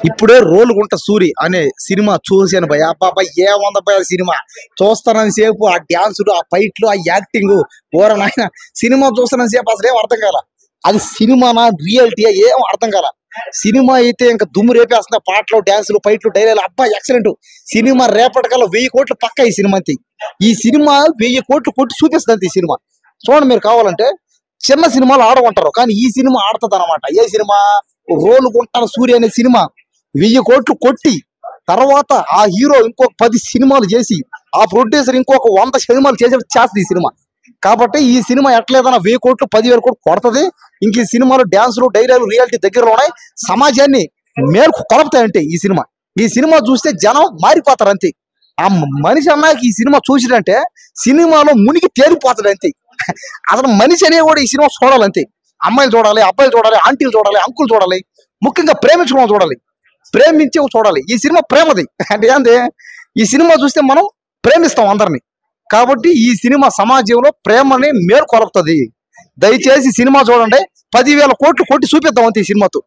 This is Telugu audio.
ఇప్పుడే రోలుగుంట సూరి అనే సినిమా చూశాను భయ. అబ్బాబా ఏముంది భయ సినిమా. చూస్తానని సేపు ఆ డ్యాన్సులు, ఆ ఫైట్లు, ఆ యాక్టింగ్, ఓర నాయన సినిమా చూస్తానని సేపు అసలు ఏం అర్థం కాల. అది సినిమానా రియాలిటీయా ఏం అర్థం కాల. సినిమా అయితే ఇంకా దుమ్ము రేపేస్తున్న పాటలు, డ్యాన్సులు, ఫైట్లు, డైలాగులు. అబ్బా ఎక్సలెంట్. సినిమా రేపటికల్లా 1000 కోట్లు పక్క ఈ సినిమా అంతే. ఈ సినిమా 1000 కోట్లు కొట్టి చూపిస్తుంది ఈ సినిమా. చూడండి మీరు కావాలంటే. చిన్న సినిమాలు ఆడమంటారు కానీ ఈ సినిమా ఆడుతుంది అనమాట. ఏ సినిమా? రోలుగుంటాల సూర్య అనే సినిమా 1000 కోట్లు కొట్టి తర్వాత ఆ హీరో ఇంకొక 10 సినిమాలు చేసి ఆ ప్రొడ్యూసర్ ఇంకొక 100 సినిమాలు చేస్తుంది ఈ సినిమా. కాబట్టి ఈ సినిమా ఎట్లేదన్నా 1000 కోట్లు 10,000 కోట్లు కొడుతుంది. ఇంక ఈ సినిమాలు డ్యాన్సులు, డైలాగులు, రియాలిటీ దగ్గరలో ఉన్నాయి. సమాజాన్ని మేరకు కలుపుతాయంటే ఈ సినిమా చూస్తే జనం మారిపోతారు అంతే. ఆ మనిషి అన్నాక ఈ సినిమా చూసిడంటే సినిమాలో మునిగి తేలిపోతాడు అంతే. అసలు మనిషి అనే కూడా ఈ సినిమా చూడాలంతే. అమ్మాయిలు చూడాలి, అబ్బాయిలు చూడాలి, ఆంటీలు చూడాలి, అంకులు చూడాలి, ముఖ్యంగా ప్రేమించుకోవడం చూడాలి, ప్రేమించే చూడాలి. ఈ సినిమా ప్రేమది అంటే ఏంది? ఈ సినిమా చూస్తే మనం ప్రేమిస్తాం అందరినీ. కాబట్టి ఈ సినిమా సమాజంలో ప్రేమని మేలుకొలుపుతుంది. దయచేసి సినిమా చూడండి. 10,000 కోట్లు కొట్టి చూపిద్దాం అంతే ఈ సినిమాతో.